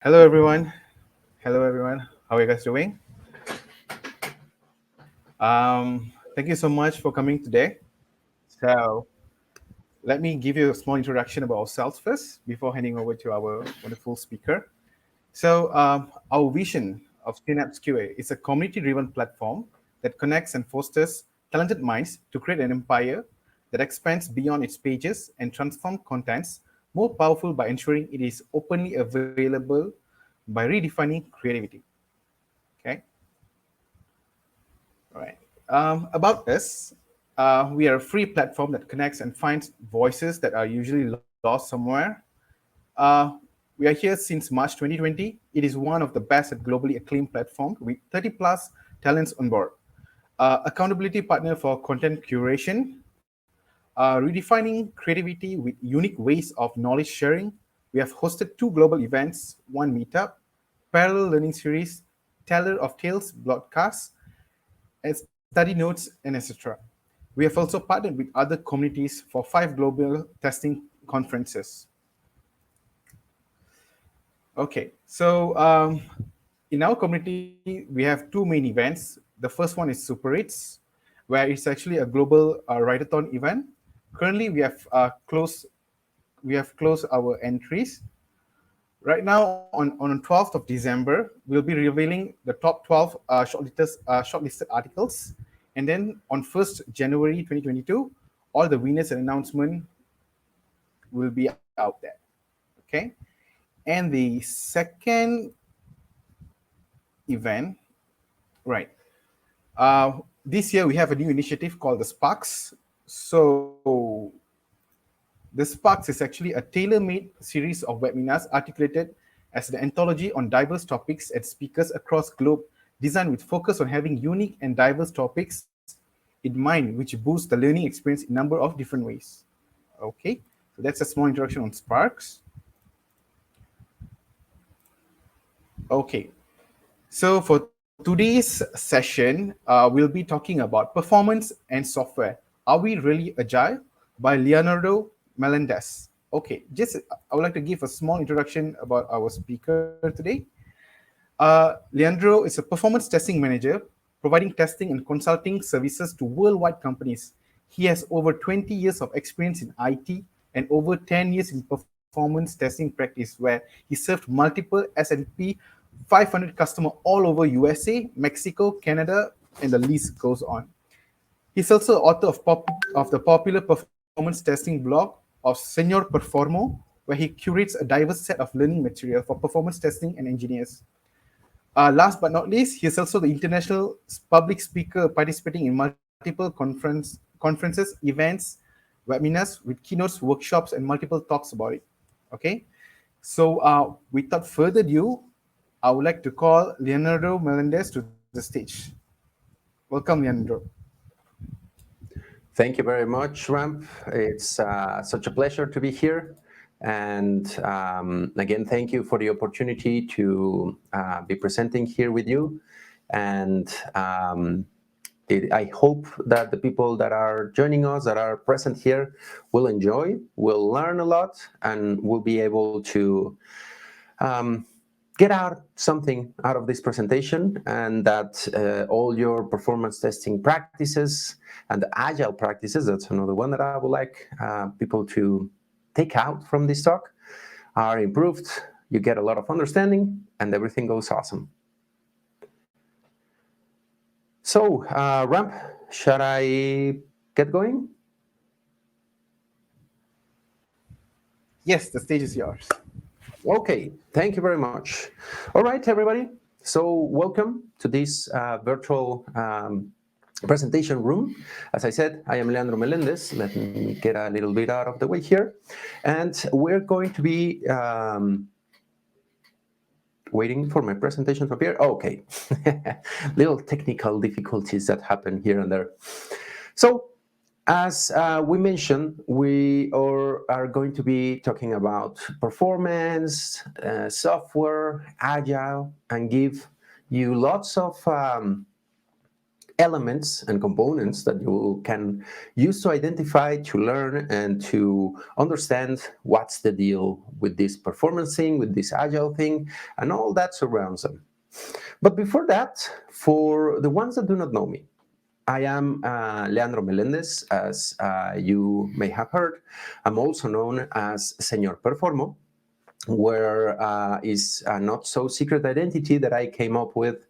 Hello, everyone. Hello, everyone. How are you guys doing? Thank you so much for coming today. So, let me give you a small introduction about ourselves first before handing over to our wonderful speaker. Our vision of Synapse QA is a community driven platform that connects and fosters talented minds to create an empire that expands beyond its pages and transform contents more powerful by ensuring it is openly available by redefining creativity. Okay. All right. About us, we are a free platform that connects and finds voices that are usually lost somewhere. Uh, we are here since March 2020. It is one of the best and globally acclaimed platforms with 30 plus talents on board. Accountability partner for content curation, redefining creativity with unique ways of knowledge sharing. We have hosted two global events, one meetup, parallel learning series, Teller of Tales broadcasts, and study notes, and etc. We have also partnered with other communities for 5 global testing conferences. Okay, in our community, we have two main events. The first one is Super Eats, where it's actually a global write-a-thon event. Currently, we have closed our entries. Right now, on 12th of December, we'll be revealing the top 12 shortlisted articles. And then on 1st January 2022, all the winners and announcement will be out there. Okay. And the second event, right. This year, we have a new initiative called the Sparks. So the Sparks is actually a tailor-made series of webinars articulated as an anthology on diverse topics and speakers across globe, designed with focus on having unique and diverse topics in mind, which boost the learning experience in a number of different ways. Okay, so that's a small introduction on Sparks. Okay, so for today's session, we'll be talking about performance and software. Are we really agile? By Leonardo Melendez. Okay, just I would like to give a small introduction about our speaker today. Leandro is a performance testing manager providing testing and consulting services to worldwide companies. He has over 20 years of experience in IT and over 10 years in performance testing practice, where he served multiple S&P 500 customers all over USA, Mexico, Canada, and the list goes on. He's also author of the popular performance testing blog of Senor Performo, where he curates a diverse set of learning material for performance testing and engineers. Last but not least, he is also the international public speaker participating in multiple conferences, events, webinars with keynotes, workshops, and multiple talks about it. Okay, without further ado, I would like to call Leonardo Melendez to the stage. Welcome, Leandro. Thank you very much, Ramp. It's such a pleasure to be here. And again, thank you for the opportunity to be presenting here with you. And I hope that the people that are joining us, that are present here, will enjoy, will learn a lot, and will be able to get out something out of this presentation, and that all your performance testing practices and the agile practices, that's another one that I would like people to take out from this talk, are improved. You get a lot of understanding and everything goes awesome. So, Ramp, should I get going? Yes, the stage is yours. Okay, thank you very much. All right, everybody. So welcome to this virtual presentation room. As I said, I am Leandro Melendez. Let me get a little bit out of the way here. And we're going to be waiting for my presentation to appear. Okay, little technical difficulties that happen here and there. So, as we mentioned, we are going to be talking about performance, software, agile, and give you lots of elements and components that you can use to identify, to learn, and to understand what's the deal with this performance thing, with this agile thing, and all that surrounds them. But before that, for the ones that do not know me, I am Leandro Melendez, as you may have heard. I'm also known as Señor Performo, where is a not so secret identity that I came up with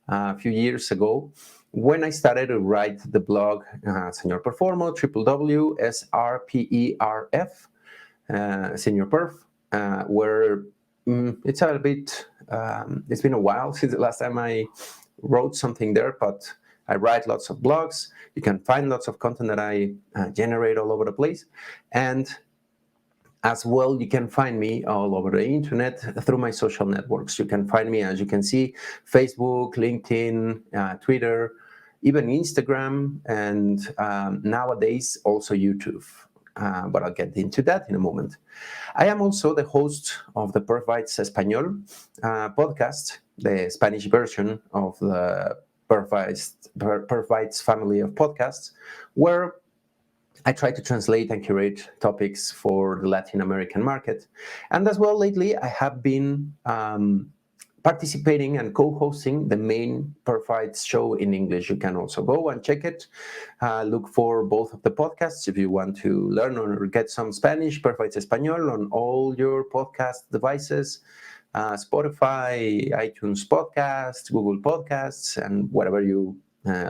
a few years ago when I started to write the blog Señor Performo, www.srperf, Señor Perf, where it's a bit, it's been a while since the last time I wrote something there, but I write lots of blogs. You can find lots of content that I generate all over the place. And as well, you can find me all over the internet through my social networks. You can find me, as you can see, Facebook, LinkedIn, Twitter, even Instagram, and nowadays also YouTube. But I'll get into that in a moment. I am also the host of the Perfect Español podcast, the Spanish version of the Perfect family of podcasts, where I try to translate and curate topics for the Latin American market. And as well, lately, I have been participating and co-hosting the main Perfect show in English. You can also go and check it. Look for both of the podcasts if you want to learn or get some Spanish, Perfect Español, on all your podcast devices. Spotify, iTunes Podcasts, Google Podcasts, and whatever you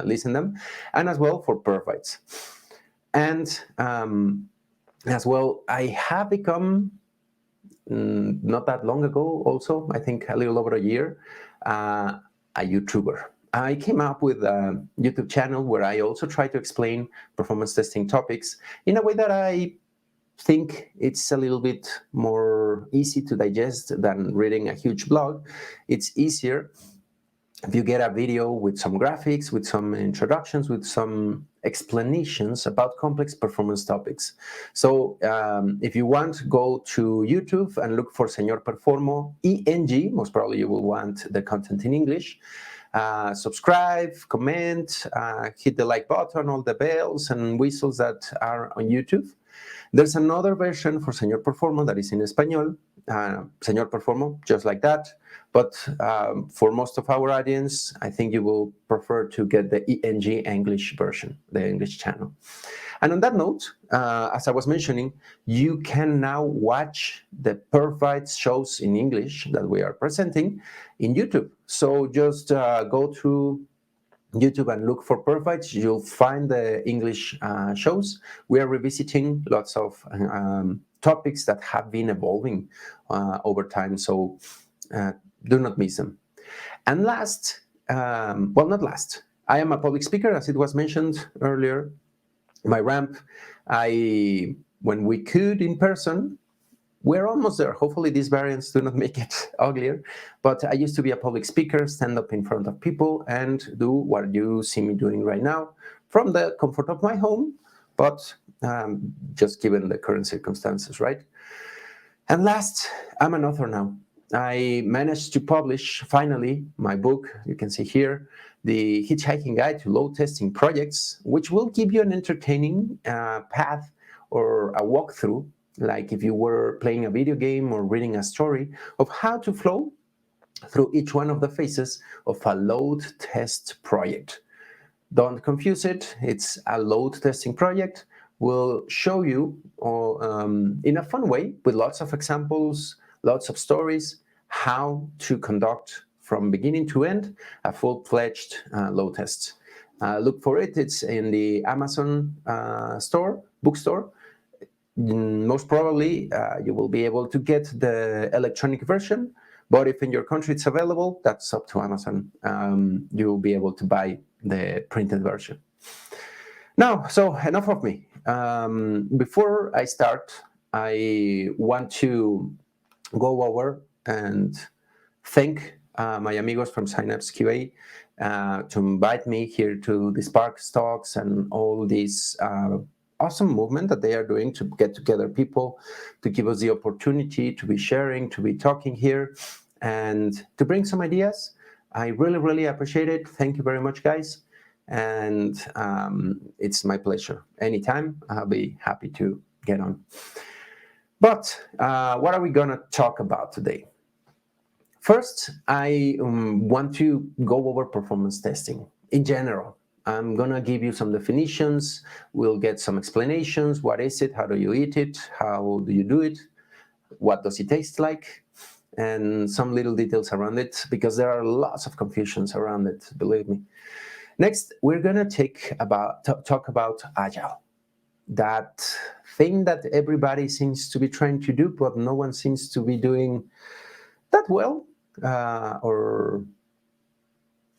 listen them. And as well for Perfects. And as well, I have become, not that long ago also, I think a little over a year, a YouTuber. I came up with a YouTube channel where I also try to explain performance testing topics in a way that I think it's a little bit more easy to digest than reading a huge blog. It's easier if you get a video with some graphics, with some introductions, with some explanations about complex performance topics. So if you want, go to YouTube and look for Señor Performo, ENG. Most probably you will want the content in English. Subscribe, comment, hit the like button, all the bells and whistles that are on YouTube. There's another version for Señor Performo that is in Español, Señor Performo, just like that. But for most of our audience, I think you will prefer to get the ENG English version, the English channel. And on that note, as I was mentioning, you can now watch the Perfect shows in English that we are presenting in YouTube. So just go to YouTube and look for Perfect. You'll find the English shows. We are revisiting lots of topics that have been evolving over time, so do not miss them. And last, well, not last, I am a public speaker, as it was mentioned earlier. My ramp, when we could in person, we're almost there. Hopefully these variants do not make it uglier. But I used to be a public speaker, stand up in front of people and do what you see me doing right now from the comfort of my home, but just given the current circumstances, right? And last, I'm an author now. I managed to publish, finally, my book, you can see here, The Hitchhiking Guide to Load Testing Projects, which will give you an entertaining path or a walkthrough, like if you were playing a video game or reading a story, of how to flow through each one of the phases of a load test project. Don't confuse it. It's a load testing project. We'll show you in a fun way, with lots of examples, lots of stories, how to conduct from beginning to end a full-fledged load test. Look for it. It's in the Amazon bookstore. Most probably, you will be able to get the electronic version, but if in your country it's available, that's up to Amazon. You will be able to buy the printed version. Now, so enough of me. Before I start, I want to go over and thank my amigos from Synapse QA to invite me here to the Spark Talks and all these awesome movement that they are doing to get together people, to give us the opportunity to be sharing, to be talking here, and to bring some ideas. I really, really appreciate it. Thank you very much, guys. and it's my pleasure. Anytime, I'll be happy to get on. But what are we going to talk about today? First, I want to go over performance testing in general. I'm going to give you some definitions. We'll get some explanations. What is it? How do you eat it? How do you do it? What does it taste like? And some little details around it, because there are lots of confusions around it, believe me. Next, we're going to talk about Agile, that thing that everybody seems to be trying to do, but no one seems to be doing that well, or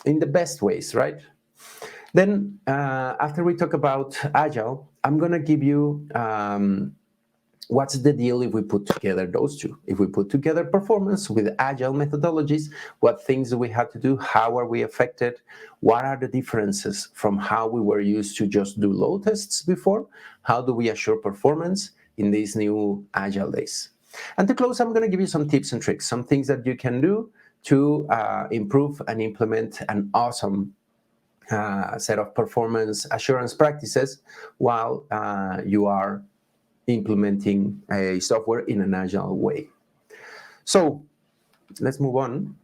in the best ways, right? Then, after we talk about Agile, I'm going to give you what's the deal if we put together those two? If we put together performance with Agile methodologies, what things do we have to do? How are we affected? What are the differences from how we were used to just do load tests before? How do we assure performance in these new Agile days? And to close, I'm going to give you some tips and tricks, some things that you can do to improve and implement an awesome set of performance assurance practices while you are implementing a software in an agile way. So let's move on.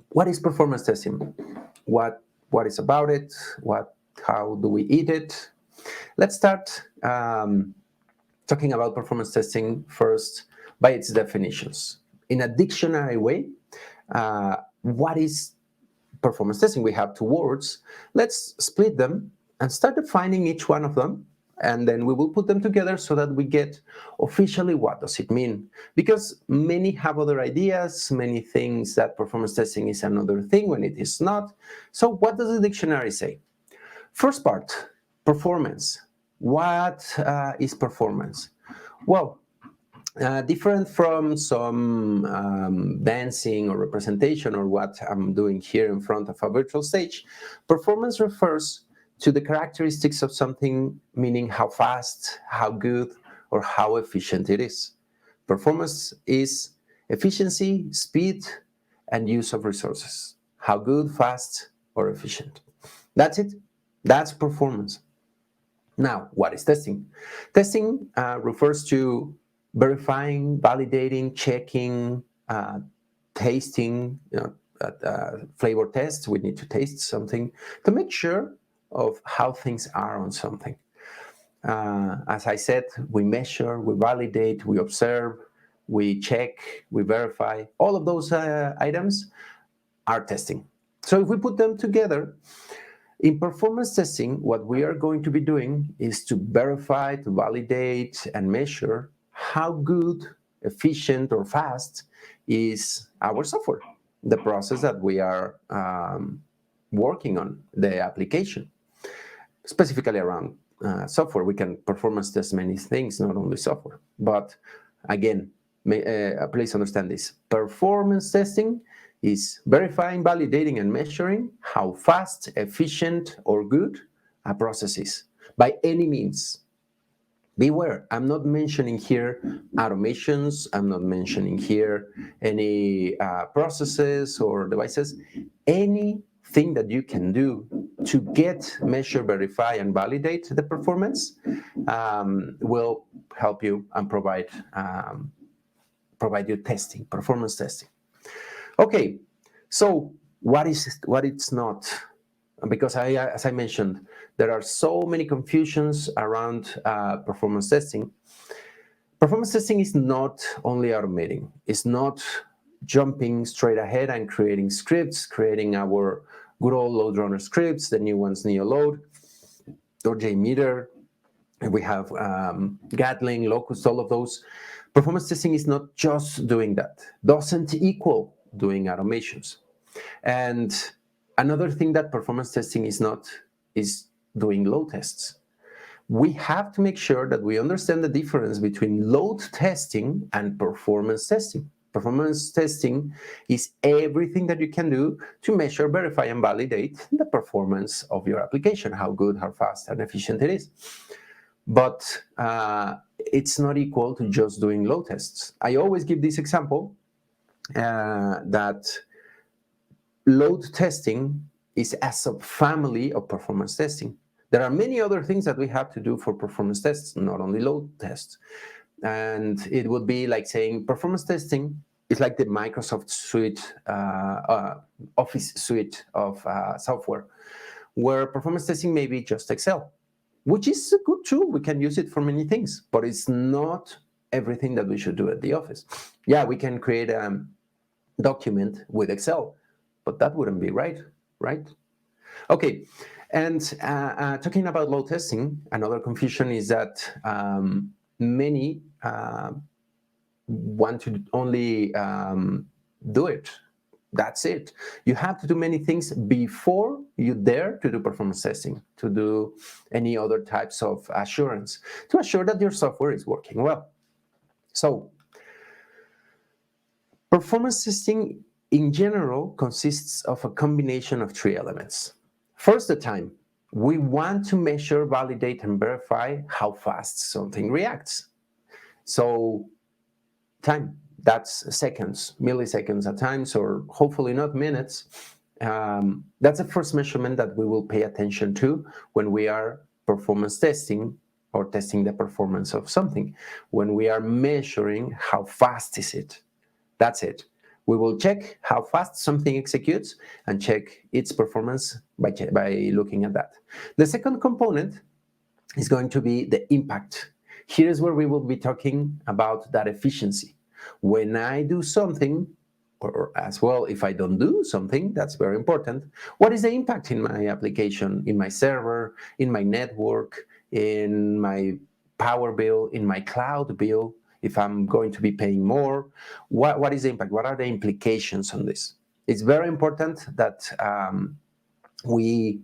What is performance testing? What is about it? How do we eat it? Let's start talking about performance testing first by its definitions. In a dictionary way, what is performance testing? We have two words. Let's split them and start defining each one of them, and then we will put them together so that we get officially what does it mean. Because many have other ideas, many things that performance testing is another thing when it is not. So what does the dictionary say? First part, performance. What is performance? Well, different from some dancing or representation or what I'm doing here in front of a virtual stage, performance refers to the characteristics of something, meaning how fast, how good, or how efficient it is. Performance is efficiency, speed, and use of resources. How good, fast, or efficient. That's it. That's performance. Now, what is testing? Testing refers to verifying, validating, checking, tasting, flavor tests. We need to taste something to make sure of how things are on something. As I said, we measure, we validate, we observe, we check, we verify. All of those items are testing. So if we put them together, in performance testing, what we are going to be doing is to verify, to validate, and measure how good, efficient, or fast is our software, the process that we are working on, the application. Specifically around software, we can performance test many things, not only software. But again, please understand this. Performance testing is verifying, validating, and measuring how fast, efficient, or good a process is by any means. Beware, I'm not mentioning here automations, I'm not mentioning here any processes or devices. Anything that you can do to get, measure, verify, and validate the performance will help you and provide you testing, performance testing. Okay, so what it's not? Because as I mentioned, there are so many confusions around performance testing. Performance testing is not only automating. It's not jumping straight ahead and creating scripts, creating our good old load runner scripts, the new ones, NeoLoad or JMeter. We have Gatling, Locust, all of those. Performance testing is not just doing that. Doesn't equal doing automations. And another thing that performance testing is not is doing load tests. We have to make sure that we understand the difference between load testing and performance testing. Performance testing is everything that you can do to measure, verify, and validate the performance of your application, how good, how fast, and efficient it is. But it's not equal to just doing load tests. I always give this example that load testing is a subfamily of performance testing. There are many other things that we have to do for performance tests, not only load tests. And it would be like saying performance testing is like the Microsoft suite, Office suite of software, where performance testing may be just Excel, which is a good tool. We can use it for many things, but it's not everything that we should do at the office. Yeah, we can create a document with Excel, but that wouldn't be right, right? Okay, and talking about load testing, another confusion is that many want to only do it. That's it. You have to do many things before you dare to do performance testing, to do any other types of assurance, to assure that your software is working well. So, performance testing in general consists of a combination of three elements. First, the time. We want to measure, validate, and verify how fast something reacts. So, time, that's seconds, milliseconds at times, or hopefully not minutes. That's the first measurement that we will pay attention to when we are performance testing or testing the performance of something. When we are measuring how fast is it, that's it. We will check how fast something executes and check its performance by looking at that. The second component is going to be the impact. Here's where we will be talking about that efficiency. When I do something, or as well, if I don't do something, that's very important. What is the impact in my application, in my server, in my network, in my power bill, in my cloud bill? If I'm going to be paying more, what is the impact? What are the implications on this? It's very important that we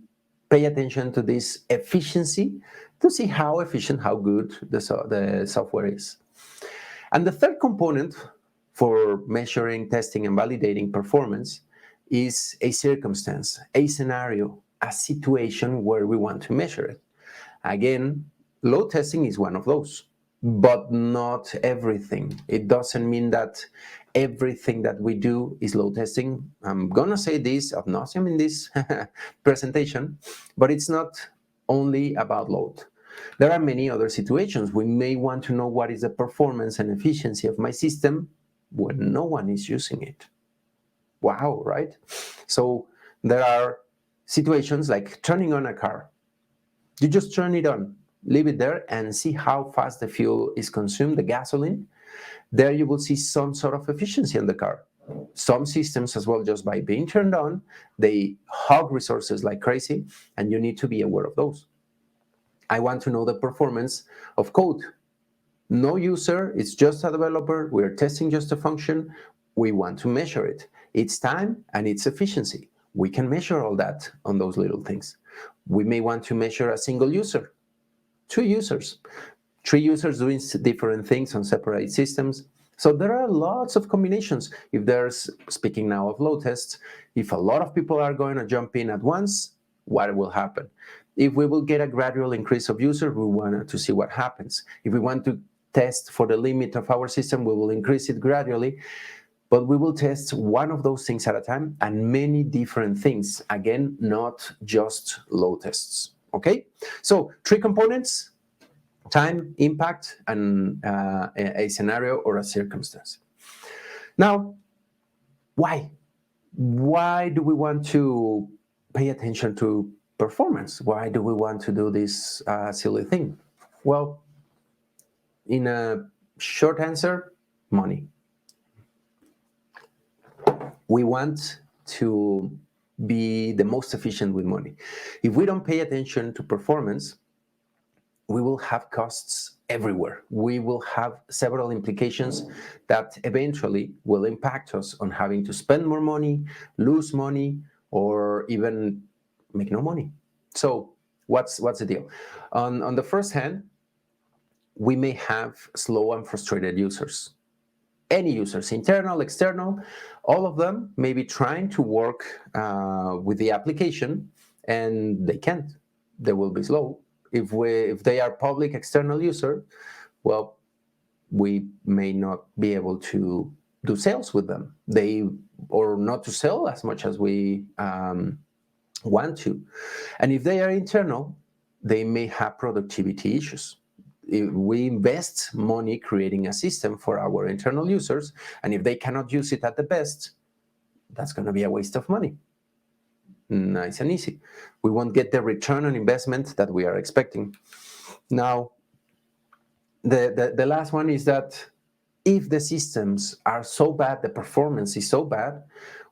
pay attention to this efficiency to see how efficient, how good the software is. And the third component for measuring, testing, and validating performance is a circumstance, a scenario, a situation where we want to measure it. Again, load testing is one of those, but not everything. It doesn't mean that everything that we do is load testing. I'm gonna say this ad nauseum in this presentation, but it's not only about load. There are many other situations. We may want to know what is the performance and efficiency of my system when no one is using it. Wow, right? So there are situations like turning on a car. You just turn it on, leave it there, and see how fast the fuel is consumed, the gasoline. There you will see some sort of efficiency in the car. Some systems as well, just by being turned on, they hog resources like crazy, and you need to be aware of those. I want to know the performance of code. No user, it's just a developer. We're testing just a function. We want to measure it. Its time and its efficiency. We can measure all that on those little things. We may want to measure a single user, 2 users, 3 users doing different things on separate systems. So there are lots of combinations. If there's, speaking now of load tests, if a lot of people are going to jump in at once, what will happen? If we will get a gradual increase of users, we want to see what happens. If we want to test for the limit of our system, we will increase it gradually, but we will test one of those things at a time and many different things. Again, not just load tests, okay? So 3 components: time, impact, and a scenario or a circumstance. Now, why? Why do we want to pay attention to performance? Why do we want to do this silly thing? Well, in a short answer, money. We want to be the most efficient with money. If we don't pay attention to performance, we will have costs everywhere. We will have several implications that eventually will impact us on having to spend more money, lose money, or even make no money. So what's the deal? On the first hand, we may have slow and frustrated users. Any users, internal, external, all of them may be trying to work with the application and they can't. They will be slow. If they are public external user, well, we may not be able to do sales with them. Or not to sell as much as we want to. And if they are internal, they may have productivity issues. If we invest money creating a system for our internal users, and if they cannot use it at the best, that's going to be a waste of money. Nice and easy. We won't get the return on investment that we are expecting. Now, the last one is that if the systems are so bad, the performance is so bad,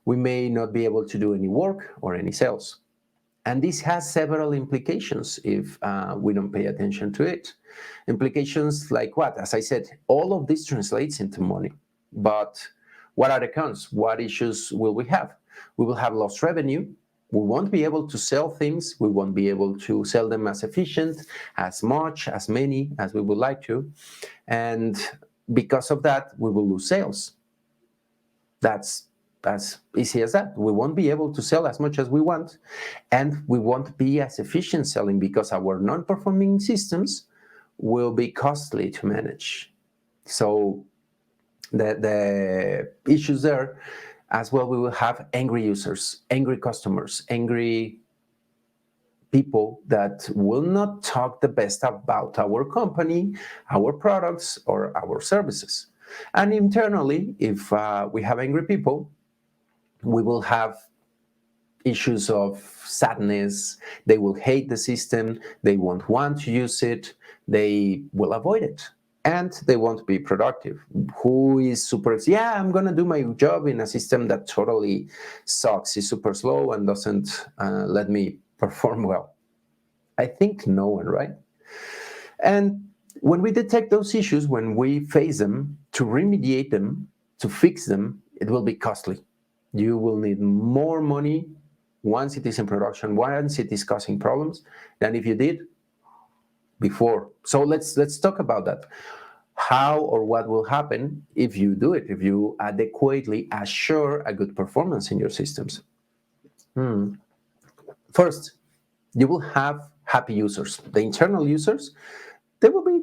we may not be able to do any work or any sales. And this has several implications if we don't pay attention to it. Implications like what? As I said, all of this translates into money. But what are the cons? What issues will we have? We will have lost revenue. We won't be able to sell things. We won't be able to sell them as efficient, as much, as many as we would like to. And because of that, we will lose sales. That's as easy as that. We won't be able to sell as much as we want, and we won't be as efficient selling because our non-performing systems will be costly to manage. So the issues there as well, we will have angry users, angry customers, angry people that will not talk the best about our company, our products, or our services. And internally, if we have angry people, we will have issues of sadness. They will hate the system. They won't want to use it. They will avoid it. And they won't be productive. Who is super, yeah, I'm going to do my job in a system that totally sucks, is super slow, and doesn't let me perform well? I think no one, right? And when we detect those issues, when we face them, to remediate them, to fix them, it will be costly. You will need more money once it is in production, once it is causing problems, than if you did before. So let's talk about that. How or what will happen if you do it, if you adequately assure a good performance in your systems? First, you will have happy users. The internal users, they will be,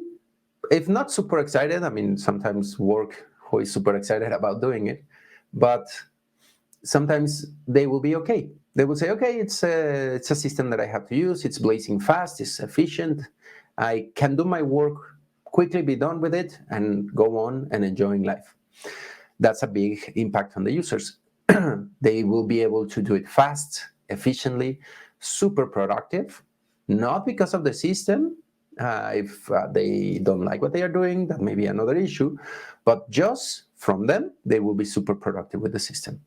if not super excited, I mean, sometimes work who is super excited about doing it, but sometimes they will be okay. They will say, okay, it's a system that I have to use. It's blazing fast. It's efficient. I can do my work quickly, be done with it, and go on and enjoying life. That's a big impact on the users. They will be able to do it fast, efficiently, super productive, not because of the system. If they don't like what they are doing, that may be another issue. But just from them, they will be super productive with the system.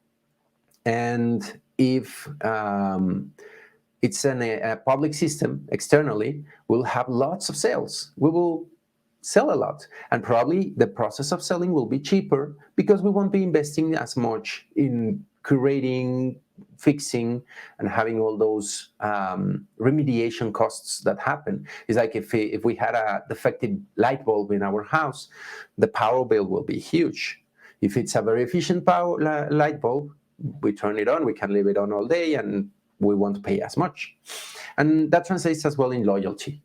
And if it's a public system externally, we'll have lots of sales. We will sell a lot. And probably the process of selling will be cheaper because we won't be investing as much in curating, fixing, and having all those remediation costs that happen. It's like if we had a defective light bulb in our house, the power bill will be huge. If it's a very efficient light bulb, we turn it on, we can leave it on all day, and we won't pay as much. And that translates as well in loyalty.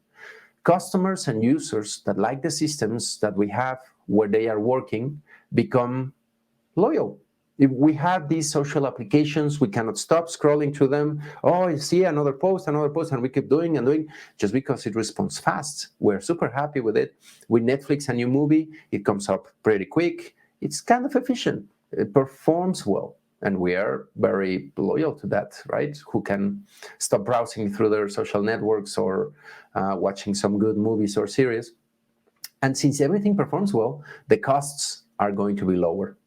Customers and users that like the systems that we have where they are working become loyal. If we have these social applications, we cannot stop scrolling through them. Oh, you see another post, and we keep doing and doing just because it responds fast. We're super happy with it. We Netflix a new movie, it comes up pretty quick. It's kind of efficient. It performs well. And we are very loyal to that, right? Who can stop browsing through their social networks or watching some good movies or series. And since everything performs well, the costs are going to be lower.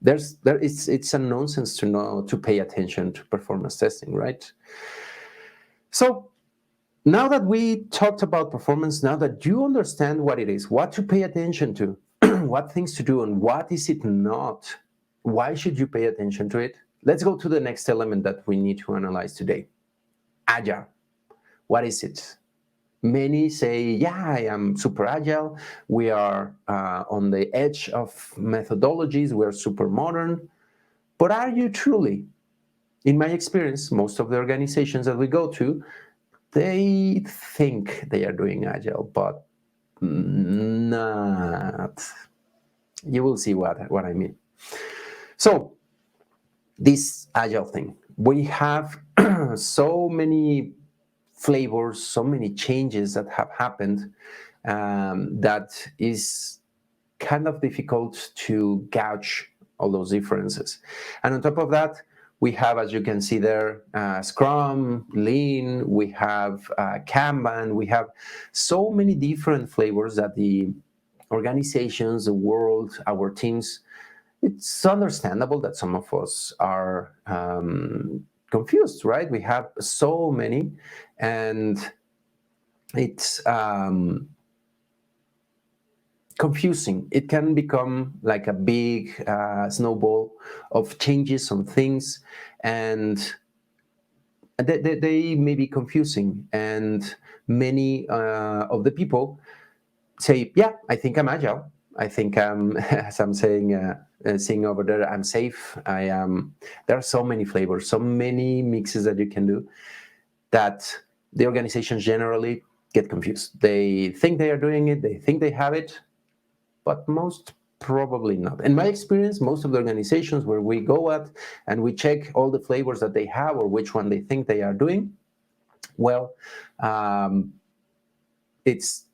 It's a nonsense to pay attention to performance testing, right? So now that we talked about performance, now that you understand what it is, what to pay attention to, what things to do, and what is it not, why should you pay attention to it? Let's go to the next element that we need to analyze today. Agile. What is it? Many say, yeah, I am super agile. We are on the edge of methodologies. We're super modern. But are you truly? In my experience, most of the organizations that we go to, they think they are doing agile, but not. You will see what I mean. So this agile thing, we have so many flavors, so many changes that have happened, that is kind of difficult to gauge all those differences. And on top of that, we have, as you can see there, Scrum, Lean, we have Kanban, we have so many different flavors that the organizations, the world, our teams, it's understandable that some of us are confused, right? We have so many, and it's confusing. It can become like a big snowball of changes on things, and they may be confusing. And many of the people say, yeah, I think I'm agile. I think I'm, as I'm saying, seeing over there, I'm safe. I am. There are so many flavors, so many mixes that you can do, that the organizations generally get confused. They think they are doing it, they think they have it, but most probably not. In my experience, most of the organizations where we go at and we check all the flavors that they have or which one they think they are doing, well, it's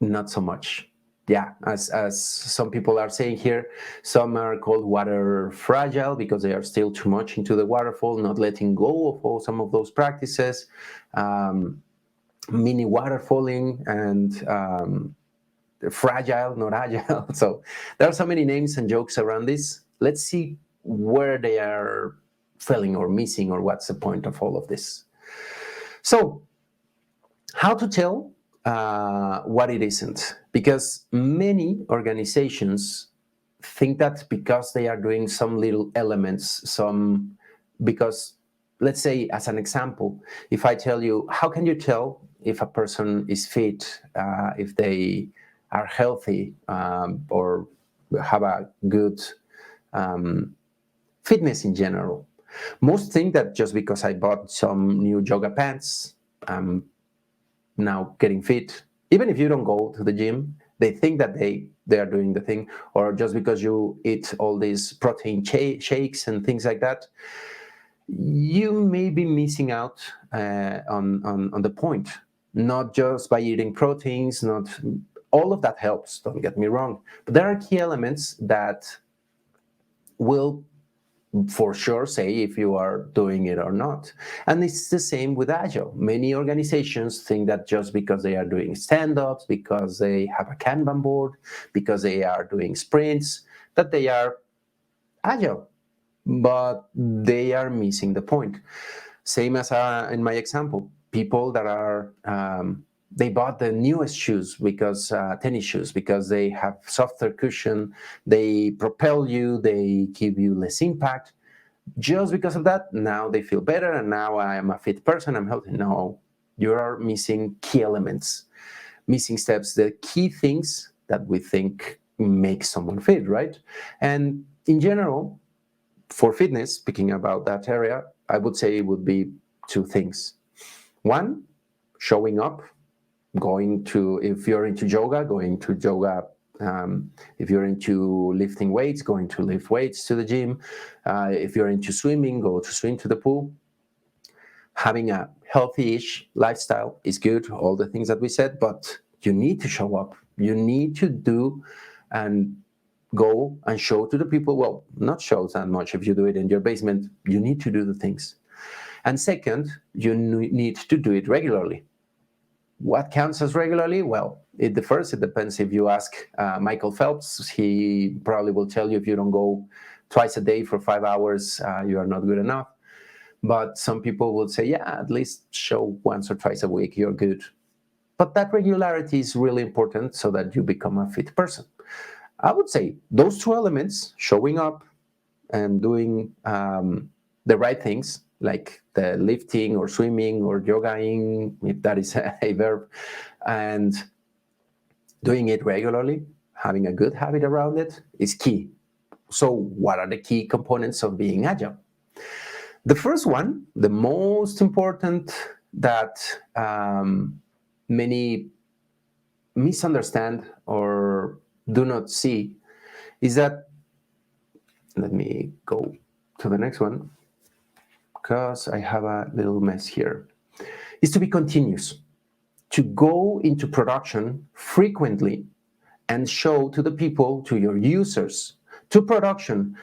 not so much. Yeah, as some people are saying here, some are called water fragile because they are still too much into the waterfall, not letting go of all some of those practices, mini waterfalling, and fragile, not agile. So there are so many names and jokes around this. Let's see where they are failing or missing, or what's the point of all of this. So, how to tell what it isn't? Because many organizations think that because they are doing some little elements, because, let's say, as an example, if I tell you, how can you tell if a person is fit, if they are healthy, or have a good fitness in general? Most think that just because I bought some new yoga pants, I'm now getting fit. Even if you don't go to the gym, they think that they are doing the thing. Or just because you eat all these protein shakes and things like that, you may be missing out on the point. Not just by eating proteins, not all of that helps, don't get me wrong, but there are key elements that will for sure say if you are doing it or not. And it's the same with Agile. Many organizations think that just because they are doing stand-ups, because they have a Kanban board, because they are doing sprints, that they are Agile, but they are missing the point. Same as in my example, people that are they bought the newest shoes, because tennis shoes, because they have softer cushion, they propel you, they give you less impact. Just because of that, now they feel better, and now I am a fit person, I'm healthy. No, you are missing key elements, missing steps, the key things that we think make someone fit, right? And in general, for fitness, speaking about that area, I would say it would be two things. One, showing up, going to, if you're into yoga, going to yoga. If you're into lifting weights, going to lift weights to the gym. If you're into swimming, go to swim to the pool. Having a healthy-ish lifestyle is good, all the things that we said, but you need to show up. You need to do and go and show to the people. Well, not show that much. If you do it in your basement, you need to do the things. And second, you need to do it regularly. What counts as regularly? Well, it differs. It depends. If you ask Michael Phelps, he probably will tell you if you don't go twice a day for 5 hours, you are not good enough. But some people will say, yeah, at least show once or twice a week, you're good. But that regularity is really important so that you become a fit person. I would say those two elements, showing up and doing the right things, like the lifting or swimming or yogaing, if that is a verb, and doing it regularly, having a good habit around it, is key. So what are the key components of being agile? The first one, the most important, that many misunderstand or do not see, is that, let me go to the next one, because I have a little mess here, is to be continuous, to go into production frequently and show to the people, to your users, to production.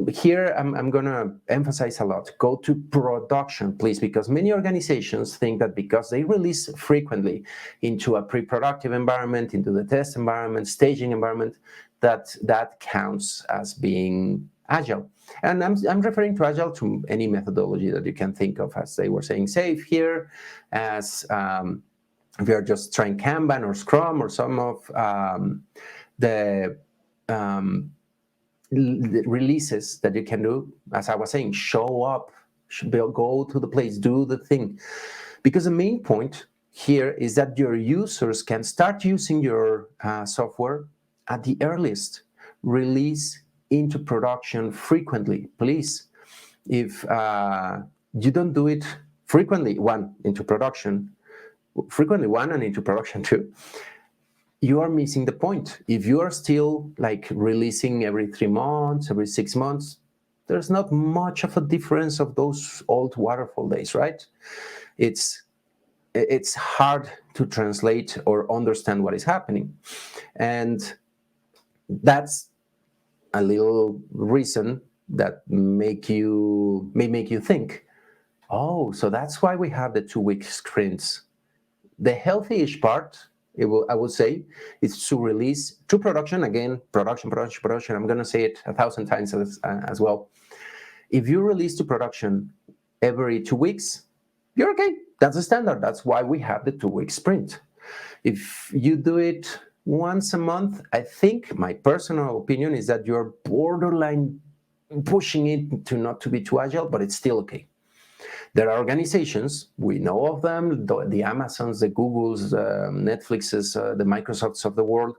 Here, I'm going to emphasize a lot. Go to production, please, because many organizations think that because they release frequently into a pre-productive environment, into the test environment, staging environment, that counts as being agile. And I'm referring to agile to any methodology that you can think of, as they were saying, safe here, as if you're just trying Kanban or Scrum or some of the releases that you can do. As I was saying, show up, go to the place, do the thing. Because the main point here is that your users can start using your software at the earliest. Release into production frequently, please. If you don't do it frequently, into production and into production too, you are missing the point. If you are still like releasing every 3 months, every 6 months, there's not much of a difference of those old waterfall days, right? It's hard to translate or understand what is happening. And that's a little reason that may make you think, oh, so that's why we have the 2-week sprints. The healthy-ish part, I would say, is to release to production. Again, production. I'm going to say it 1,000 times as well. If you release to production every 2 weeks, you're okay. That's the standard. That's why we have the 2-week sprint. If you do it once a month, I think my personal opinion is that you're borderline pushing it to not to be too agile, but it's still okay. There are organizations, we know of them, the Amazons, the Googles, Netflixes, the Microsofts of the world,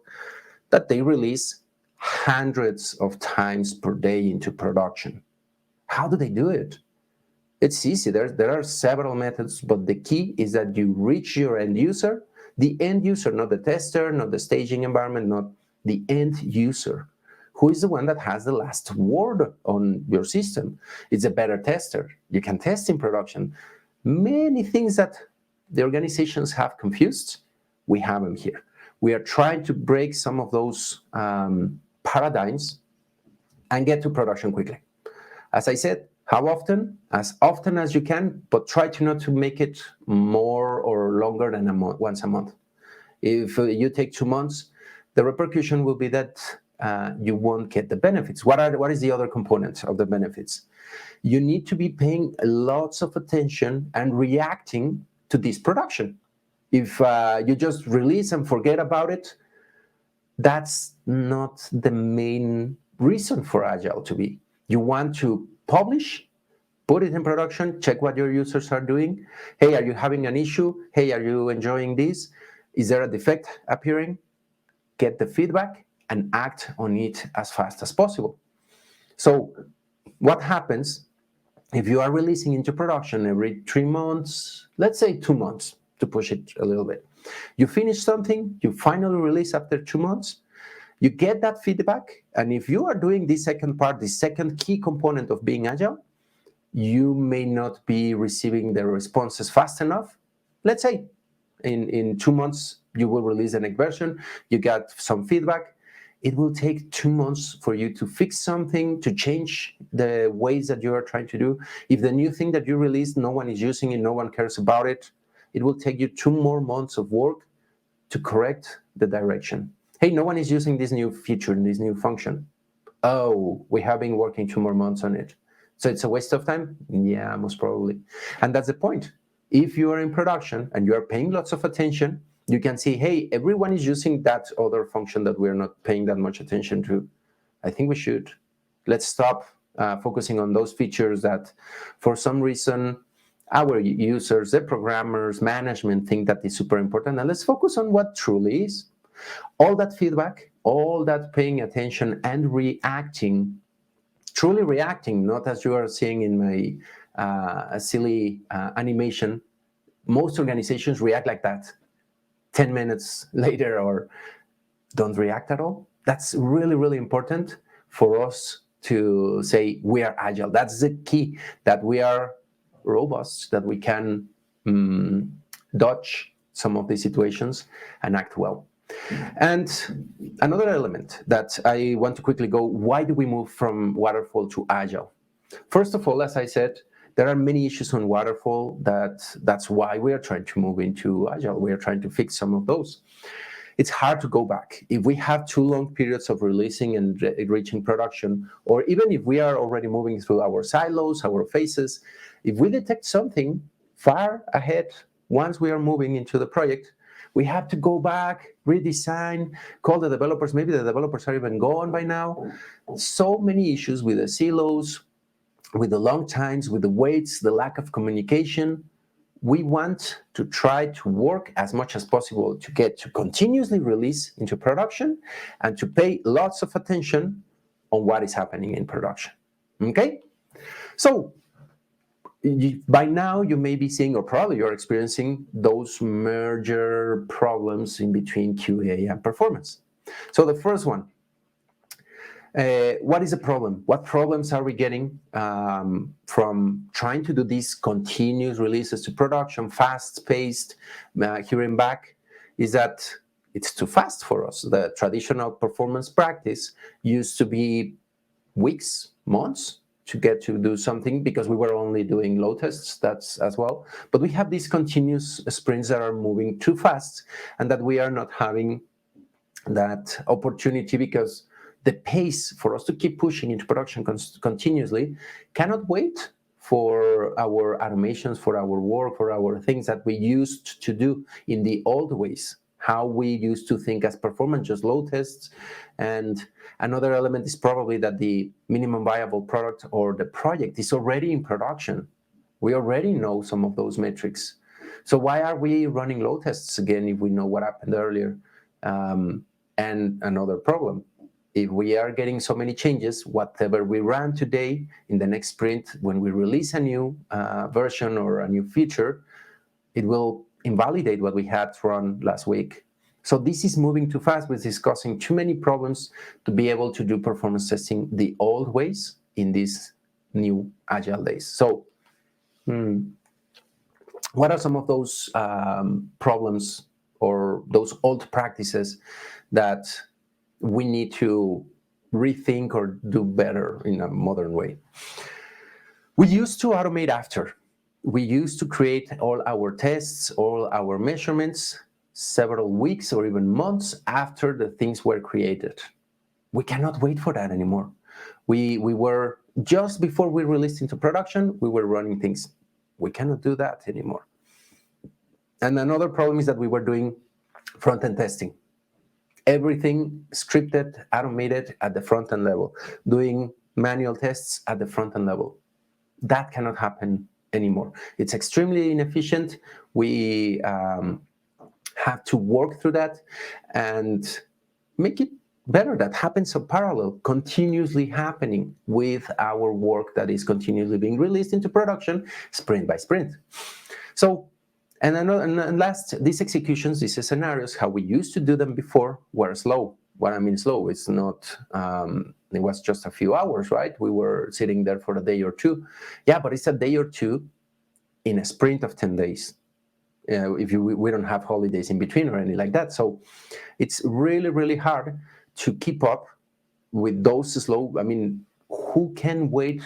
that they release hundreds of times per day into production. How do they do it? It's easy. There are several methods, but the key is that you reach your end user, not the tester, not the staging environment, not the end user, who is the one that has the last word on your system. It's a better tester. You can test in production. Many things that the organizations have confused, we have them here. We are trying to break some of those paradigms and get to production quickly. As I said, how often? As often as you can, but try to not to make it more or longer than once a month. If you take 2 months, the repercussion will be that you won't get the benefits. What is the other component of the benefits? You need to be paying lots of attention and reacting to this production. If you just release and forget about it, that's not the main reason for Agile to be. You want to publish, put it in production, check what your users are doing. Hey, are you having an issue? Hey, are you enjoying this? Is there a defect appearing? Get the feedback and act on it as fast as possible. So what happens if you are releasing into production every 3 months, let's say 2 months, to push it a little bit. You finish something, you finally release after 2 months, you get that feedback, and if you are doing this second part, the second key component of being agile, you may not be receiving the responses fast enough. Let's say in 2 months, you will release the next version, you got some feedback. It will take 2 months for you to fix something, to change the ways that you are trying to do. If the new thing that you released, no one is using it, no one cares about it, it will take you 2 more months of work to correct the direction. Hey, no one is using this new feature, this new function. Oh, we have been working 2 more months on it. So it's a waste of time? Yeah, most probably. And that's the point. If you are in production and you are paying lots of attention, you can see, hey, everyone is using that other function that we're not paying that much attention to. I think we should. Let's stop focusing on those features that for some reason our users, the programmers, management think that is super important. And let's focus on what truly is. All that feedback, all that paying attention and reacting, truly reacting, not as you are seeing in my silly animation. Most organizations react like that 10 minutes later or don't react at all. That's really, really important for us to say we are agile. That's the key, that we are robust, that we can dodge some of these situations and act well. And another element that I want to quickly go, why do we move from waterfall to agile? First of all, as I said, there are many issues on waterfall that's why we are trying to move into agile. We are trying to fix some of those. It's hard to go back. If we have too long periods of releasing and reaching production, or even if we are already moving through our silos, our phases, if we detect something far ahead, once we are moving into the project, we have to go back, redesign, call the developers. Maybe the developers are even gone by now. So many issues with the silos, with the long times, with the waits, the lack of communication. We want to try to work as much as possible to get to continuously release into production and to pay lots of attention on what is happening in production. Okay? So by now you may be seeing, or probably you're experiencing, those merger problems in between QA and performance. So the first one, what is the problem? What problems are we getting from trying to do these continuous releases to production, fast-paced, here and back, is that it's too fast for us. The traditional performance practice used to be weeks, months to get to do something, because we were only doing load tests, that's as well. But we have these continuous sprints that are moving too fast, and that we are not having that opportunity, because the pace for us to keep pushing into production continuously cannot wait for our automations, for our work, for our things that we used to do in the old ways, how we used to think as performance, just load tests. And another element is probably that the minimum viable product or the project is already in production. We already know some of those metrics. So why are we running load tests again if we know what happened earlier? And another problem, if we are getting so many changes, whatever we run today, in the next sprint, when we release a new version or a new feature, it will invalidate what we had run last week. So this is moving too fast, which is causing too many problems to be able to do performance testing the old ways in these new agile days. So what are some of those problems or those old practices that we need to rethink or do better in a modern way? We used to automate after. We used to create all our tests, all our measurements several weeks or even months after the things were created. We cannot wait for that anymore. We were, just before we released into production, we were running things. We cannot do that anymore. And another problem is that we were doing front-end testing. Everything scripted, automated at the front-end level, doing manual tests at the front-end level. That cannot happen anymore. It's extremely inefficient. We have to work through that and make it better. That happens in parallel, continuously happening with our work that is continuously being released into production, sprint by sprint. So, and last, these executions, these scenarios, how we used to do them before, were slow. What I mean slow, it's not, it was just a few hours, right? We were sitting there for a day or two. Yeah, but it's a day or two in a sprint of 10 days. We don't have holidays in between or anything like that. So it's really, really hard to keep up with those slow. I mean, who can wait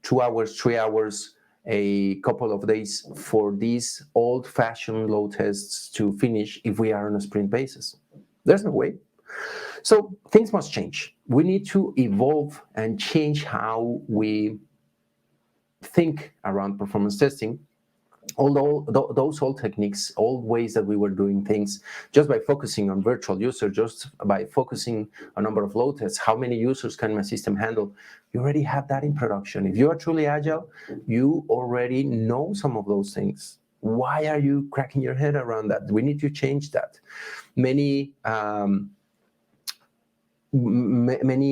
2 hours, 3 hours, a couple of days for these old-fashioned load tests to finish if we are on a sprint basis? There's no way. So things must change. We need to evolve and change how we think around performance testing. Although those old techniques, old ways that we were doing things, just by focusing on virtual users, just by focusing on number of load tests, how many users can my system handle, you already have that in production. If you are truly agile, you already know some of those things. Why are you cracking your head around that? We need to change that. Many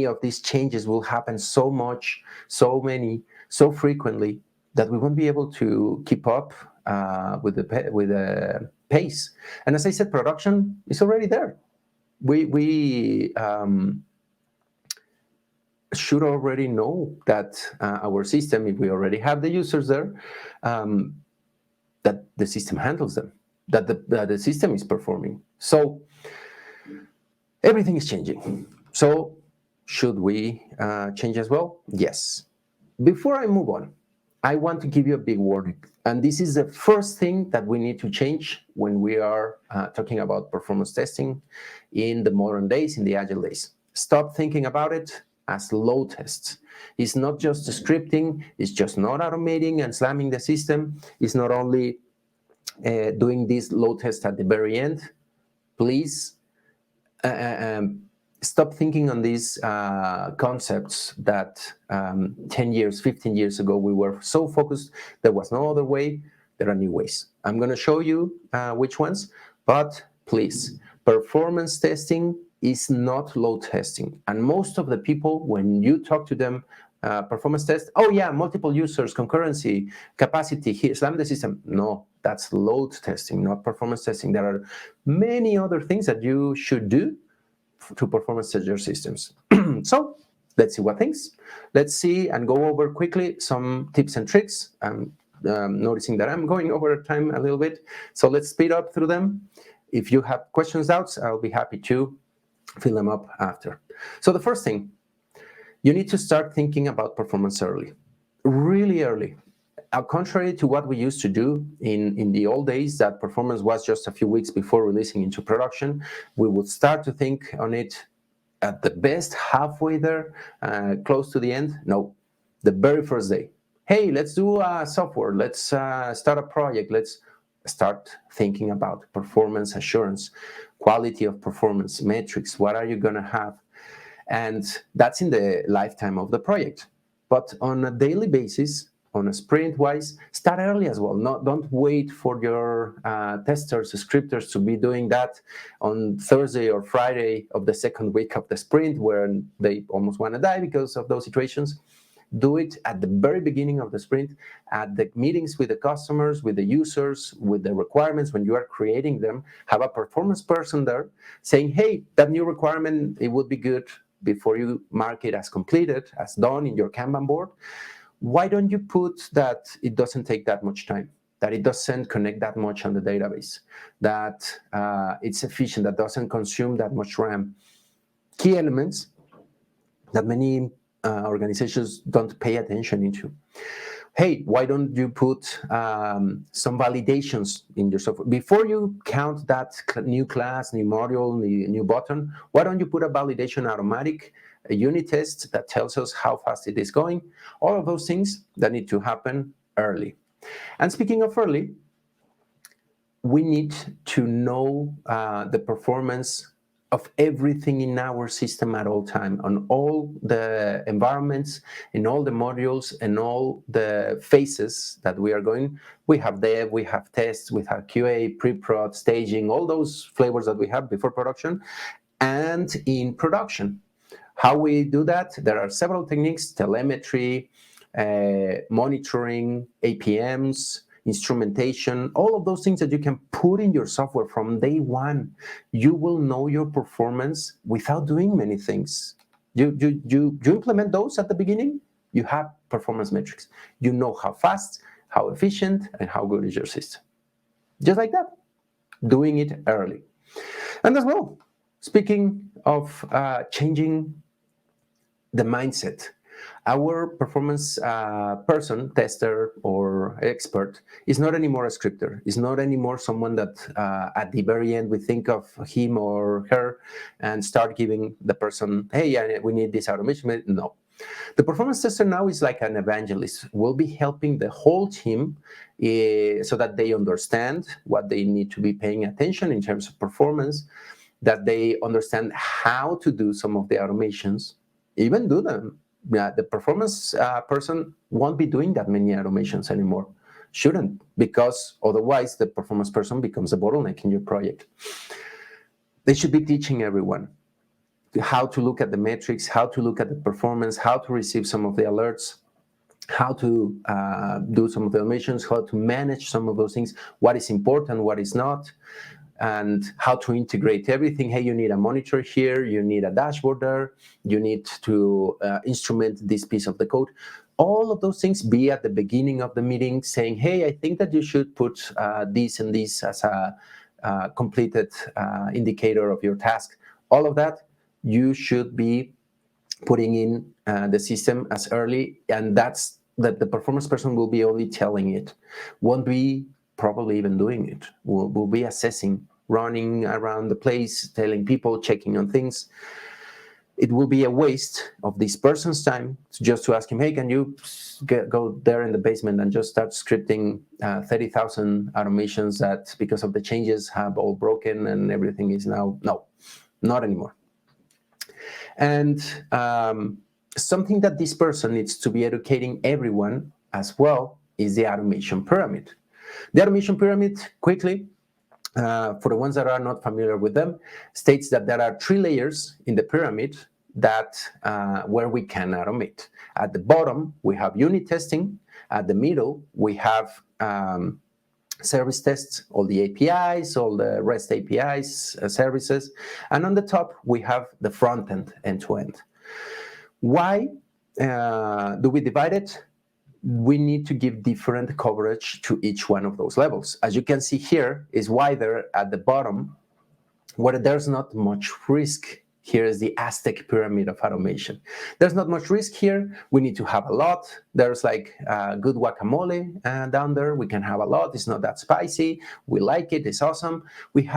of these changes will happen so much, so frequently, that we won't be able to keep up with the pace. And as I said, production is already there. We should already know that our system, if we already have the users there, um, that the system handles them, that the system is performing. So everything is changing. So should we change as well? Yes. Before I move on, I want to give you a big warning. And this is the first thing that we need to change when we are talking about performance testing in the modern days, in the agile days. Stop thinking about it as load tests. It's not just scripting, it's just not automating and slamming the system. It's not only doing this load test at the very end. Please stop thinking on these concepts that 10 years, 15 years ago, we were so focused. There was no other way. There are new ways. I'm going to show you which ones, but please, performance testing is not load testing. And most of the people, when you talk to them, performance test, oh yeah, multiple users, concurrency, capacity, here, slam the system. No, that's load testing, not performance testing. There are many other things that you should do to performance test your systems. So let's see what things. Let's see and go over quickly some tips and tricks. I'm noticing that I'm going over time a little bit, so let's speed up through them. If you have questions, doubts, I'll be happy to fill them up after. So the first thing, you need to start thinking about performance early, really early. Contrary to what we used to do in the old days, that performance was just a few weeks before releasing into production, we would start to think on it at the best halfway there, close to the end. No, the very first day. Hey, let's do a software. Let's start a project. Let's start thinking about performance assurance, quality of performance, metrics. What are you going to have? And that's in the lifetime of the project. But on a daily basis, on a sprint wise, start early as well. Don't wait for your testers, scripters to be doing that on Thursday or Friday of the second week of the sprint, where they almost want to die because of those situations. Do it at the very beginning of the sprint, at the meetings with the customers, with the users, with the requirements. When you are creating them, have a performance person there saying, hey, that new requirement, it would be good before you mark it as completed, as done in your Kanban board. Why don't you put that it doesn't take that much time, that it doesn't connect that much on the database, that it's efficient, that doesn't consume that much RAM? Key elements that many organizations don't pay attention into. Hey, why don't you put some validations in your software? Before you count that new class, new module, new button, why don't you put a validation automatic, a unit test that tells us how fast it is going? All of those things that need to happen early. And speaking of early, we need to know the performance of everything in our system at all time, on all the environments, in all the modules, and all the phases that we are going. We have dev, we have tests, we have QA, pre-prod, staging, all those flavors that we have before production, and in production. How we do that? There are several techniques: telemetry, monitoring, APMs, instrumentation, all of those things that you can put in your software from day one. You will know your performance without doing many things. You implement those at the beginning, you have performance metrics. You know how fast, how efficient, and how good is your system. Just like that, doing it early. And as well, speaking of changing the mindset, our performance person, tester, or expert is not anymore a scripter. Is not anymore someone that at the very end we think of him or her and start giving the person, hey, we need this automation. No. The performance tester now is like an evangelist. Will be helping the whole team so that they understand what they need to be paying attention in terms of performance, that they understand how to do some of the automations, even do them. The performance person won't be doing that many automations anymore. Shouldn't, because otherwise the performance person becomes a bottleneck in your project. They should be teaching everyone how to look at the metrics, how to look at the performance, how to receive some of the alerts, how to do some of the automations, how to manage some of those things, what is important, what is not. and how to integrate everything. Hey, you need a monitor here, you need a dashboard there, you need to instrument this piece of the code. All of those things be at the beginning of the meeting saying, hey, I think that you should put this and this as a completed indicator of your task. All of that you should be putting in the system as early, and that's that the performance person will be only telling it, won't be probably even doing it, will be assessing, running around the place, telling people, checking on things. It will be a waste of this person's time just to ask him, hey, can you go there in the basement and just start scripting 30,000 automations that because of the changes have all broken and everything is now, no, not anymore. And something that this person needs to be educating everyone as well is the automation pyramid. The automation pyramid, quickly, for the ones that are not familiar with them, states that there are 3 layers in the pyramid that where we can automate. At the bottom, we have unit testing. At the middle, we have service tests, all the APIs, all the REST APIs, services. And on the top, we have the front end, end-to-end. Why do we divide it? We need to give different coverage to each one of those levels. As you can see here, is wider at the bottom, where there's not much risk. Here is the Aztec pyramid of automation. There's not much risk here. We need to have a lot. There's like good guacamole down there. We can have a lot. It's not that spicy. We like it. It's awesome. We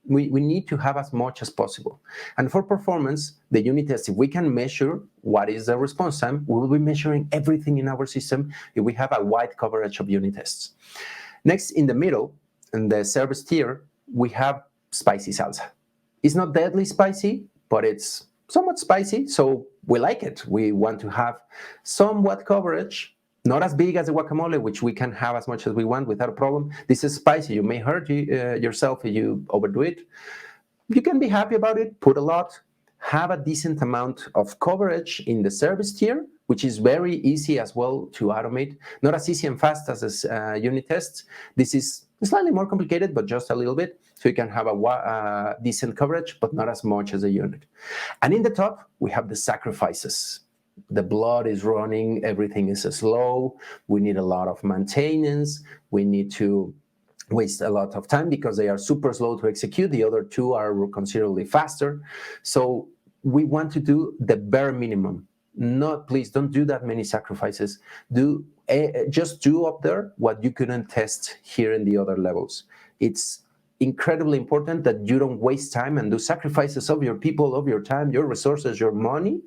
need to have as much as possible. And for performance, the unit test, if we can measure what is the response time, we will be measuring everything in our system if we have a wide coverage of unit tests. Next, in the middle, in the service tier, we have spicy salsa. It's not deadly spicy, but it's somewhat spicy, so we like it. We want to have somewhat coverage, not as big as the guacamole, which we can have as much as we want without a problem. This is spicy. You may hurt yourself if you overdo it. You can be happy about it, put a lot, have a decent amount of coverage in the service tier, which is very easy as well to automate. Not as easy and fast as unit tests. This is slightly more complicated, but just a little bit. So you can have a decent coverage, but not as much as a unit. And in the top, we have the sacrifices. The blood is running, everything is slow. We need a lot of maintenance. We need to waste a lot of time because they are super slow to execute. The other 2 are considerably faster. So we want to do the bare minimum. Please don't do that many sacrifices. Just do up there what you couldn't test here in the other levels. It's incredibly important that you don't waste time and do sacrifices of your people, of your time, your resources, your money,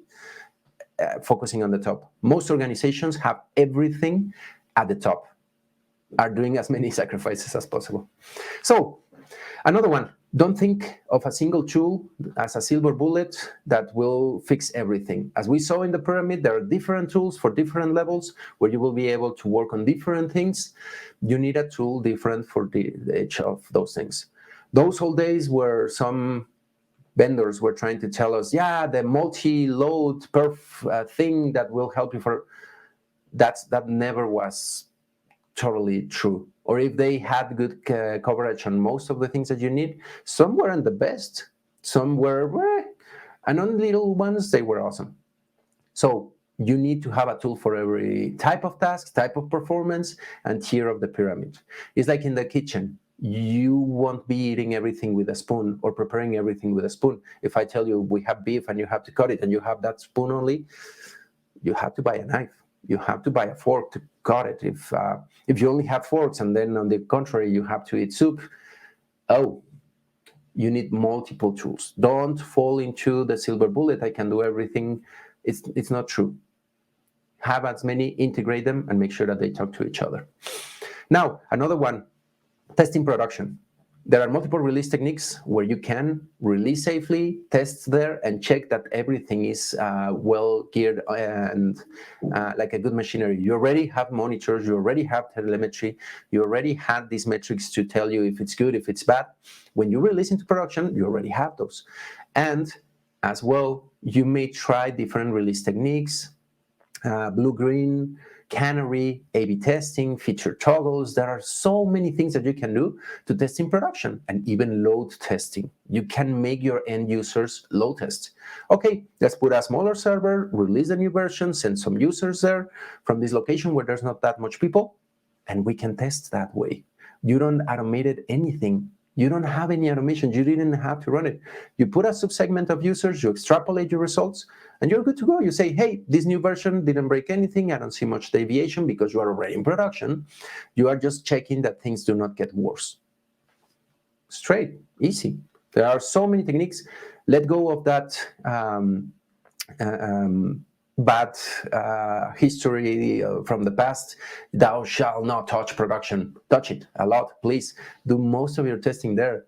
focusing on the top. Most organizations have everything at the top, are doing as many sacrifices as possible. So another one, don't think of a single tool as a silver bullet that will fix everything. As we saw in the pyramid, there are different tools for different levels where you will be able to work on different things. You need a tool different for each of those things. Those whole days where some vendors were trying to tell us, yeah, the multi-load perf thing that will help you that never was totally true. Or if they had good coverage on most of the things that you need, some weren't the best, some were, and on little ones, they were awesome. So you need to have a tool for every type of task, type of performance, and tier of the pyramid. It's like in the kitchen. You won't be eating everything with a spoon or preparing everything with a spoon. If I tell you we have beef and you have to cut it and you have that spoon only, you have to buy a knife. You have to buy a fork to cut it. If you only have forks and then on the contrary, you have to eat soup, you need multiple tools. Don't fall into the silver bullet, I can do everything. It's not true. Have as many, integrate them, and make sure that they talk to each other. Now, another one, testing production. There are multiple release techniques where you can release safely, test there, and check that everything is well geared and like a good machinery. You already have monitors, you already have telemetry, you already had these metrics to tell you if it's good, if it's bad. When you release into production, you already have those. And as well, you may try different release techniques, blue-green, canary, A/B testing, feature toggles. There are so many things that you can do to test in production, and even load testing. You can make your end users load test. Okay, let's put a smaller server, release a new version, send some users there from this location where there's not that much people, and we can test that way. You don't automate anything. You don't have any automation. You didn't have to run it. You put a subsegment of users, you extrapolate your results, and you're good to go. You say, hey, this new version didn't break anything. I don't see much deviation because you are already in production. You are just checking that things do not get worse. Straight, easy. There are so many techniques. Let go of that bad history from the past. Thou shalt not touch production. Touch it a lot, please. Do most of your testing there.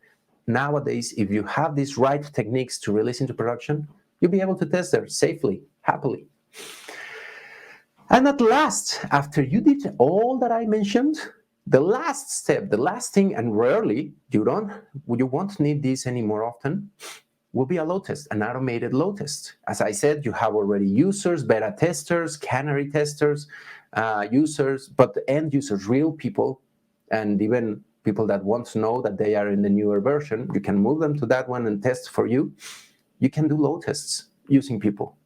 Nowadays, if you have these right techniques to release into production, you'll be able to test there safely, happily. And at last, after you did all that I mentioned, the last step, the last thing, and rarely you won't need this any more often, will be a load test, an automated load test. As I said, you have already users, beta testers, canary testers, users, but the end users, real people, and even people that want to know that they are in the newer version, you can move them to that one and test for you. You can do load tests using people.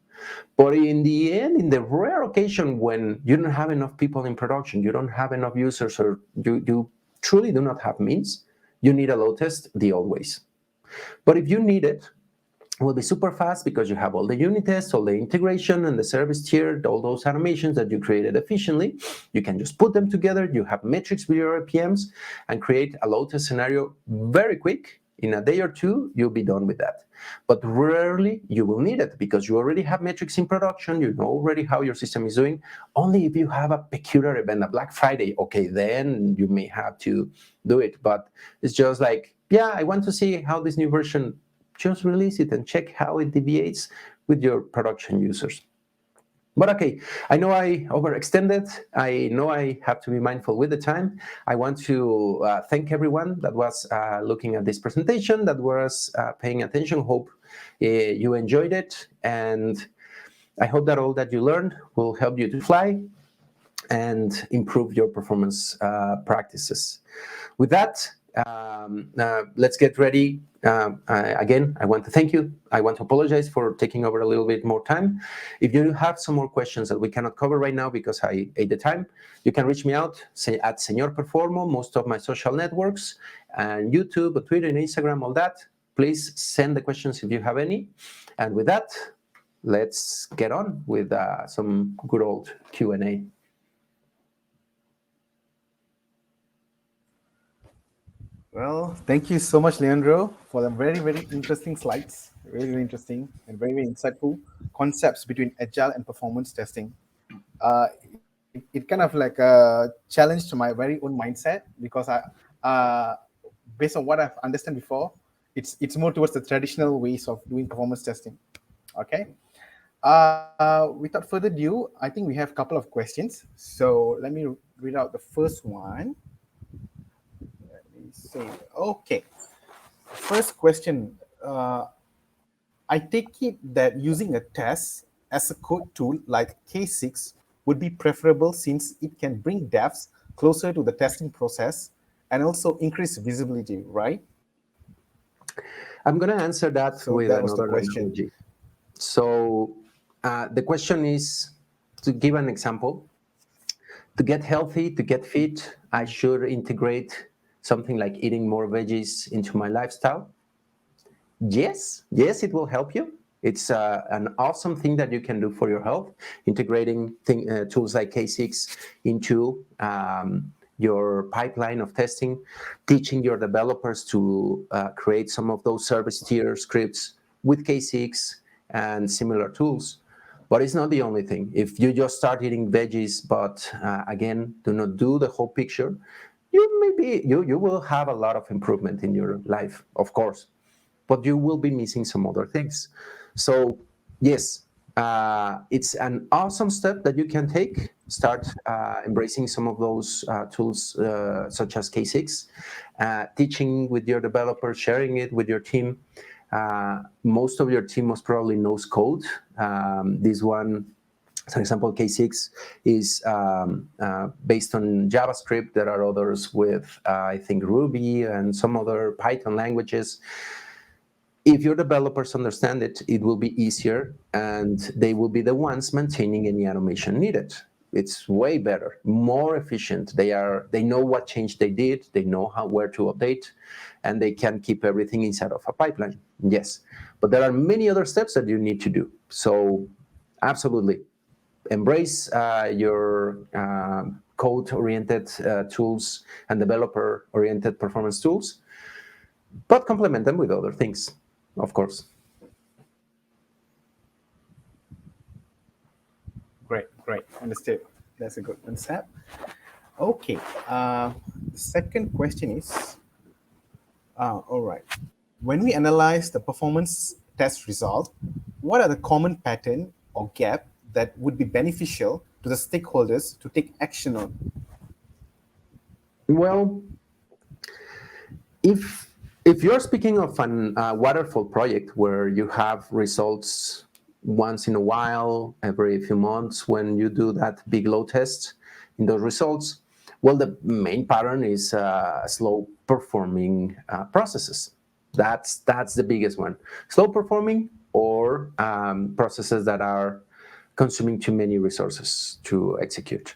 But in the end, in the rare occasion when you don't have enough people in production, you don't have enough users, or you truly do not have means, you need a load test the old ways. But if you need it, it will be super fast because you have all the unit tests, all the integration and the service tier, all those automations that you created efficiently. You can just put them together. You have metrics with your RPMs and create a load test scenario very quick. In a day or two, you'll be done with that. But rarely you will need it because you already have metrics in production. You know already how your system is doing. Only if you have a peculiar event, a Black Friday, okay, then you may have to do it. But it's just like, yeah, I want to see how this new version, just release it and check how it deviates with your production users. But okay, I know I overextended. I know I have to be mindful with the time. I want to thank everyone that was looking at this presentation, that was paying attention. Hope you enjoyed it. And I hope that all that you learned will help you to fly and improve your performance practices. With that, let's get ready. Again, I want to thank you. I want to apologize for taking over a little bit more time. If you have some more questions that we cannot cover right now because I ate the time, you can reach me out at Señor Performo, most of my social networks, and YouTube, Twitter, and Instagram, all that. Please send the questions if you have any. And with that, let's get on with some good old Q&A. Well, thank you so much, Leandro, for the very, very interesting slides. Very, very interesting and very, very insightful concepts between agile and performance testing. It kind of like challenged my very own mindset because based on what I've understand before, it's more towards the traditional ways of doing performance testing. Okay. Without further ado, I think we have a couple of questions. So let me read out the first one. Let me see. Okay. First question. I take it that using a test as a code tool like K6 would be preferable since it can bring devs closer to the testing process and also increase visibility, right? I'm going to answer So that that was with the another question. analogy. So the question is, to give an example, to get healthy, to get fit, I should integrate something like eating more veggies into my lifestyle. Yes, it will help you. It's an awesome thing that you can do for your health, integrating tools like K6 into your pipeline of testing, teaching your developers to create some of those service tier scripts with K6 and similar tools. But it's not the only thing. If you just start eating veggies, but again, do not do the whole picture, you will have a lot of improvement in your life, of course, but you will be missing some other things. So yes, it's an awesome step that you can take. Start embracing some of those tools such as K6, teaching with your developers, sharing it with your team. Most of your team most probably knows code. This one For example, K6 is based on JavaScript. There are others with, I think, Ruby and some other Python languages. If your developers understand it, it will be easier, and they will be the ones maintaining any automation needed. It's way better, more efficient. They know what change they did, they know where to update, and they can keep everything inside of a pipeline. Yes, but there are many other steps that you need to do. So, absolutely, embrace your code-oriented tools and developer-oriented performance tools, but complement them with other things, of course. Great, great. Understood. That's a good concept. Okay. The second question is, all right. When we analyze the performance test result, what are the common pattern or gap that would be beneficial to the stakeholders to take action on? Well, if you're speaking of an waterfall project where you have results once in a while, every few months, when you do that big load test in those results, well, the main pattern is slow performing processes. That's the biggest one. Slow performing or processes that are consuming too many resources to execute.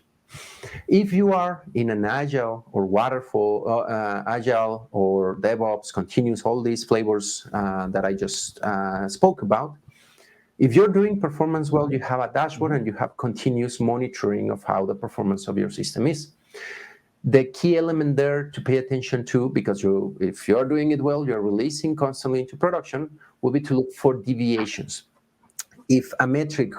If you are in an agile or waterfall, agile or DevOps, continuous, all these flavors that I just spoke about, if you're doing performance well, you have a dashboard and you have continuous monitoring of how the performance of your system is. The key element there to pay attention to, because if you're doing it well, you're releasing constantly into production, will be to look for deviations. If a metric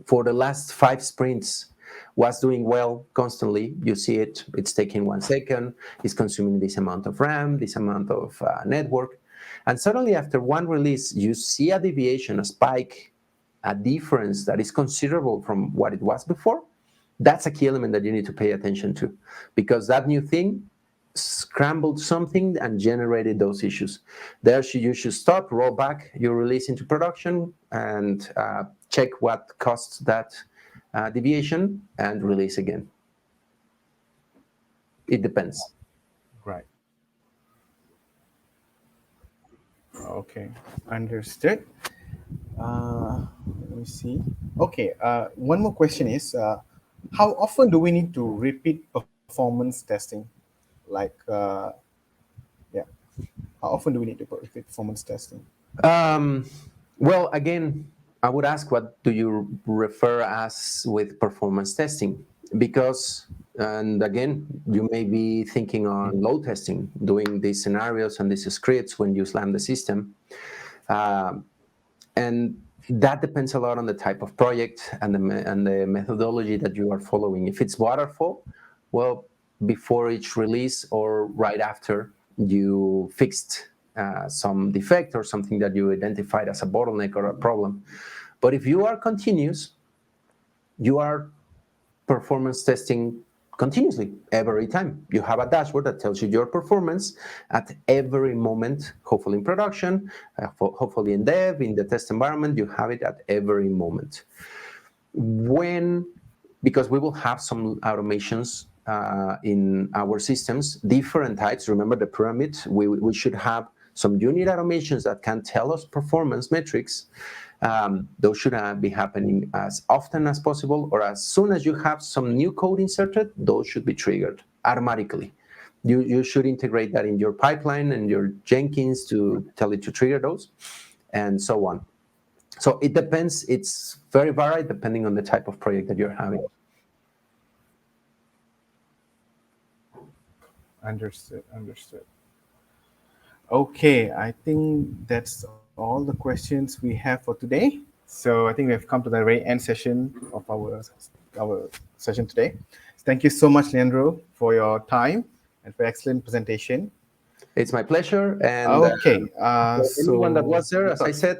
for the last 5 sprints was doing well constantly, you see it's taking 1 second, it's consuming this amount of RAM, this amount of network, and suddenly after one release, you see a deviation, a spike, a difference that is considerable from what it was before. That's a key element that you need to pay attention to, because that new thing scrambled something and generated those issues. There you should stop, roll back your release into production, and check what caused that deviation and release again. It depends. Right. Okay. Understood. Let me see. Okay. One more question is, how often do we need to repeat performance testing? Like, yeah, how often do we need to repeat performance testing? Um, well, again, I would ask, what do you refer as with performance testing? Because, and again, you may be thinking on load testing, doing these scenarios and these scripts when you slam the system. And that depends a lot on the type of project and the methodology that you are following. If it's waterfall, well, before each release or right after you fixed some defect or something that you identified as a bottleneck or a problem. But if you are continuous, you are performance testing continuously every time. You have a dashboard that tells you your performance at every moment, hopefully in production, hopefully in dev, in the test environment, you have it at every moment. Because we will have some automations in our systems, different types. Remember the pyramid, we should have some unit automations that can tell us performance metrics. Those should be happening as often as possible, or as soon as you have some new code inserted, those should be triggered automatically. You should integrate that in your pipeline and your Jenkins to tell it to trigger those, and so on. So it depends. It's very varied depending on the type of project that you're having. Understood. Understood. Okay, I think that's all the questions we have for today. So I think we have come to the very end session of our session today. Thank you so much, Leandro, for your time and for excellent presentation. It's my pleasure. And Okay, for anyone that was there, as I so said,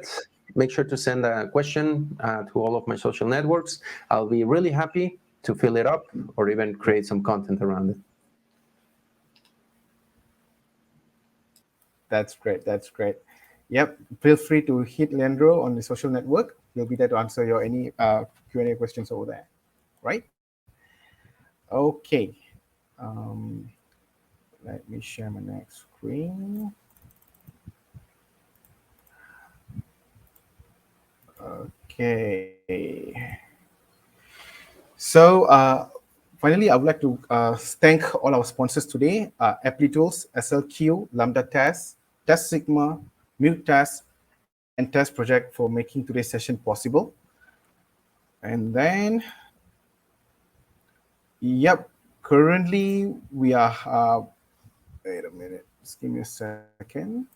make sure to send a question to all of my social networks. I'll be really happy to fill it up or even create some content around it. that's great. That's great. Yep. Feel free to hit Leandro on the social network. We'll be there to answer your any Q&A questions over there, right? Okay. Um, Let me share my next screen. Okay. So, finally, I would like to thank all our sponsors today: Tools, SLQ, Lambda Test, Test Sigma, Mute Test, and Test Project for making today's session possible. And then, yep, currently we are. Wait a minute, just give me a second.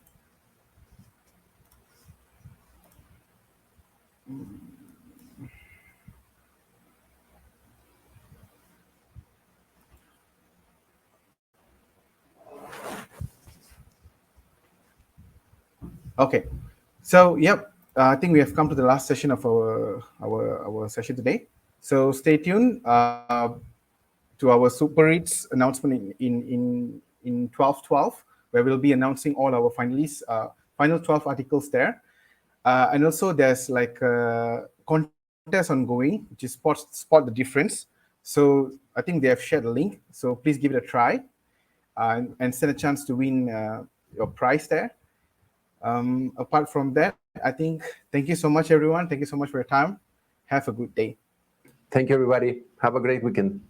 Okay, so yep, I think we have come to the last session of our session today. So stay tuned to our Super Eats announcement in 12/12, where we'll be announcing all our finalists, final 12 articles there. And also there's like a contest ongoing, which is spot the difference. So I think they have shared a link. So please give it a try and stand a chance to win your prize there. Apart from that, I think thank you so much, everyone. Thank you so much for your time. Have a good day. Thank you, everybody. Have a great weekend.